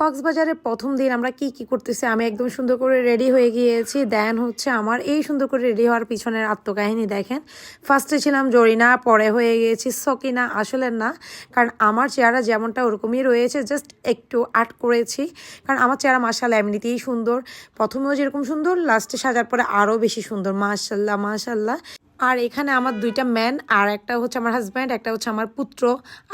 কক্সবাজারের প্রথম দিন আমরা কি করতেছি, আমি একদম সুন্দর করে রেডি হয়ে গিয়েছি। দেন হচ্ছে আমার এই সুন্দর করে রেডি হওয়ার পিছনের আত্মকাহিনী দেখেন। ফার্স্টে ছিলাম জরিনা, পরে হয়ে গিয়েছি সকিনা। আসলে না, কারণ আমার চেহারা যেমনটা ওরকমই রয়েছে, জাস্ট একটু আর্ট করেছি। কারণ আমার চেহারা মাশাআল্লাহ এমনিতেই সুন্দর, প্রথমেও যেরকম সুন্দর, লাস্টে সাজার পরে আরও বেশি সুন্দর। মাশাআল্লাহ মাশাআল্লাহ। আর এখানে আমার দুইটা ম্যান, আর একটা হচ্ছে আমার হাজব্যান্ড, একটা হচ্ছে আমার পুত্র।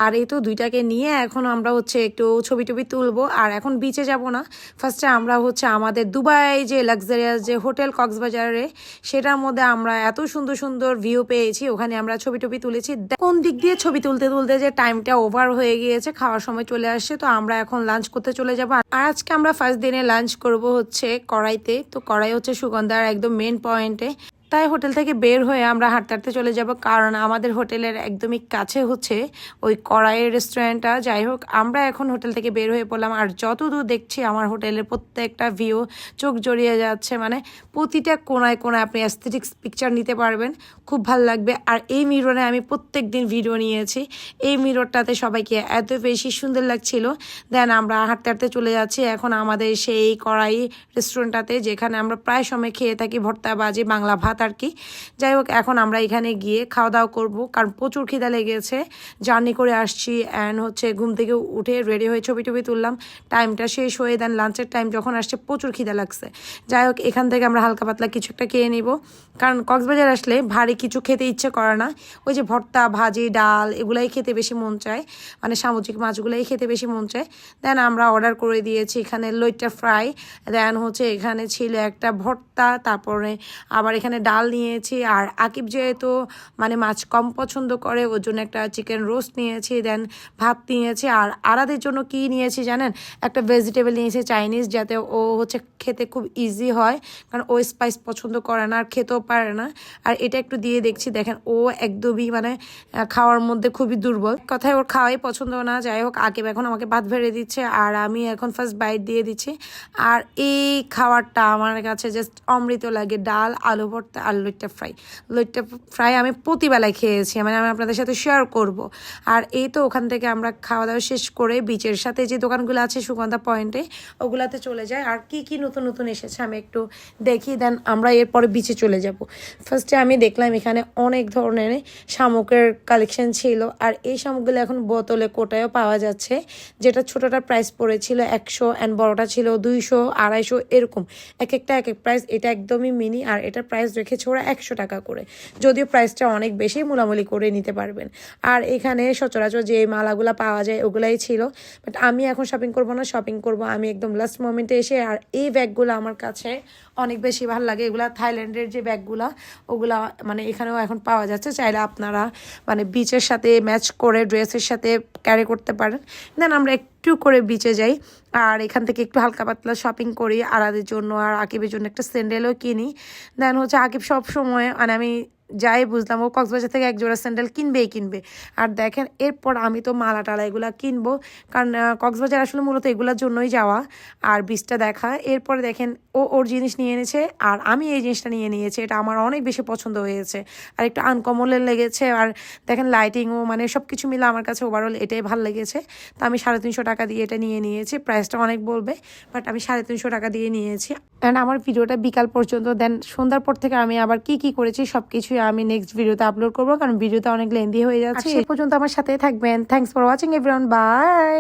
আর এই তো দুইটাকে নিয়ে এখন আমরা হচ্ছে একটু ছবি টবি তুলবো। আর এখন বিচে যাব না, ফার্স্টে আমরা হচ্ছে আমাদের দুবাই যে লাক্সারিয়াস যে হোটেল কক্সবাজারে, সেটার মধ্যে আমরা এত সুন্দর সুন্দর ভিউ পেয়েছি, ওখানে আমরা ছবি টবি তুলেছি। কোন দিক দিয়ে ছবি তুলতে তুলতে যে টাইমটা ওভার হয়ে গিয়েছে, খাওয়ার সময় চলে আসছে। তো আমরা এখন লাঞ্চ করতে চলে যাব। আর আজকে আমরা ফার্স্ট দিনে লাঞ্চ করব হচ্ছে কড়াইতে। তো কড়াই হচ্ছে সুগন্ধার একদম মেন পয়েন্টে। তাই হোটেল থেকে বের হয়ে আমরা হাঁটতে হাঁটতে চলে যাব, কারণ আমাদের হোটেলের একদমই কাছে হচ্ছে ওই কড়াইয়ের রেস্টুরেন্টটা। যাই হোক, আমরা এখন হোটেল থেকে বের হয়ে পড়লাম। আর যতদূর দেখছি আমার হোটেলের প্রত্যেকটা ভিউ চোখ জড়িয়ে যাচ্ছে, মানে প্রতিটা কোনায় কোনায় আপনি অ্যাস্থেটিক্স পিকচার নিতে পারবেন, খুব ভালো লাগবে। আর এই মিররে আমি প্রত্যেক দিন ভিডিও নিয়েছি, এই মিররটাতে সবাইকে এত বেশি সুন্দর লাগছিল। দেন আমরা হাঁটতে হাঁটতে চলে যাচ্ছি এখন আমাদের সেই কড়াই রেস্টুরেন্টটাতে, যেখানে আমরা প্রায় সময় খেয়ে থাকি ভর্তা বাজি বাংলা ভাত আর কি। যাই হোক, এখন আমরা এখানে গিয়ে খাওয়া দাওয়া করবো, কারণ প্রচুর খিদা লেগেছে, জার্নি করে আসছি। অ্যান্ড হচ্ছে ঘুম থেকে উঠে রেডি হয়ে ছবি টবি তুললাম, টাইমটা শেষ হয়ে দেন লাঞ্চের টাইম যখন আসছে প্রচুর খিদা লাগছে। যাই হোক, এখান থেকে আমরা হালকা পাতলা কিছু একটা খেয়ে নিব, কারণ কক্সবাজার আসলে ভারী কিছু খেতে ইচ্ছে করে না। ওই যে ভর্তা ভাজি ডাল এগুলাই খেতে বেশি মন চায়, মানে সামুদ্রিক মাছগুলাই খেতে বেশি মন চায়। দেন আমরা অর্ডার করে দিয়েছি এখানে লইট্টা ফ্রাই, দেন হচ্ছে এখানে ছিল একটা ভর্তা, তারপরে আবার এখানে ডাল নিয়েছি। আর আকিব যেহেতু মানে মাছ কম পছন্দ করে, ওর জন্য একটা চিকেন রোস্ট নিয়েছি, দেন ভাত নিয়েছি। আর আরাদের জন্য কি নিয়েছি জানেন, একটা ভেজিটেবল নিয়েছি চাইনিজ, যাতে ও হচ্ছে খেতে খুব ইজি হয়, কারণ ও স্পাইস পছন্দ করে না আর খেতেও পারে না। আর এটা একটু দিয়ে দেখছি, দেখেন ও একদমই মানে খাওয়ার মধ্যে খুবই দুর্বল, কথায় ওর খাওয়াই পছন্দ না। যাই হোক, আকিব এখন আমাকে ভাত ভেড়ে দিচ্ছে আর আমি এখন ফার্স্ট বাইট দিয়ে দিচ্ছি। আর এই খাবারটা আমার কাছে জাস্ট অমৃত লাগে, ডাল আলু ভর্তা আর লইট্টা ফ্রাই। লইট্টা ফ্রাই আমি প্রতিবেলায় খেয়েছি, মানে আমি আপনাদের সাথে শেয়ার করব। আর এই তো ওখান থেকে আমরা খাওয়া দাওয়া শেষ করে বিচের সাথে যে দোকানগুলো আছে সুগন্ধা পয়েন্টে, ওগুলাতে চলে যায়। আর কি কি নতুন নতুন এসেছে আমি একটু দেখি, দেন আমরা এরপরে বিচে চলে যাব। ফার্স্টে আমি দেখলাম এখানে অনেক ধরনের শামুকের কালেকশন ছিল। আর এই শামুকগুলো এখন বোতলে কোটায়ও পাওয়া যাচ্ছে, যেটা ছোটোটার প্রাইস পড়েছিল 100 অ্যান্ড বড়োটা ছিল 200 250 এরকম, এক একটা এক এক প্রাইস। এটা একদমই মিনি, আর এটার প্রাইস রেখেছে ওরা 100 টাকা করে, যদিও প্রাইসটা অনেক বেশি, মুলামুলি করে নিতে পারবেন। আর এখানে সচরাচর যে মালাগুলো পাওয়া যায় ওগুলাই ছিল, বাট আমি এখন শপিং করব না, শপিং করব আমি একদম লাস্ট মোমেন্টে এসে। আর এই ব্যাগগুলো আমার কাছে অনেক বেশি ভালো লাগে, এগুলা থাইল্যান্ডের যে ব্যাগগুলা, ওগুলা মানে এখানেও এখন পাওয়া যাচ্ছে, চাইলে আপনারা মানে বিচের সাথে ম্যাচ করে ড্রেসের সাথে ক্যারি করতে পারেন। দেন আমরা একটু করে বিচে যাই, আর এখান থেকে একটু হালকা পাতলা শপিং করি আরাদের জন্য, আর আকিবের জন্য একটা স্যান্ডেলও কিনি। দেন হচ্ছে আকিব সব সময় মানে আমি যাই বুঝলাম ও কক্সবাজার থেকে এক জোড়া স্যান্ডেল কিনবেই কিনবে। আর দেখেন এরপর আমি তো মালা টালা এগুলো কিনবো, কারণ কক্সবাজার আসলে মূলত এগুলোর জন্যই যাওয়া আর বীজটা দেখা। এরপরে দেখেন ও ওর জিনিস নিয়ে এনেছে আর আমি এই জিনিসটা নিয়ে নিয়েছি, এটা আমার অনেক বেশি পছন্দ হয়েছে আর একটু আনকমনের লেগেছে। আর দেখেন লাইটিংও মানে সব কিছু মিলে আমার কাছে ওভারঅল এটাই ভালো লেগেছে। তো আমি 350 টাকা দিয়ে এটা নিয়ে নিয়েছি, প্রাইসটা অনেক বলবে, বাট আমি 350 টাকা দিয়ে নিয়েছি। অ্যান্ড আমার ভিডিওটা বিকাল পর্যন্ত, দেন সন্ধ্যার পর থেকে আমি আবার কি করেছি সব কিছুই আমি নেক্সট ভিডিওতে আপলোড করবো, কারণ ভিডিওটা অনেক লেন্দি হয়ে যাচ্ছে। এই পর্যন্ত আমার সাথেই থাকবেন। Thanks for watching everyone, by.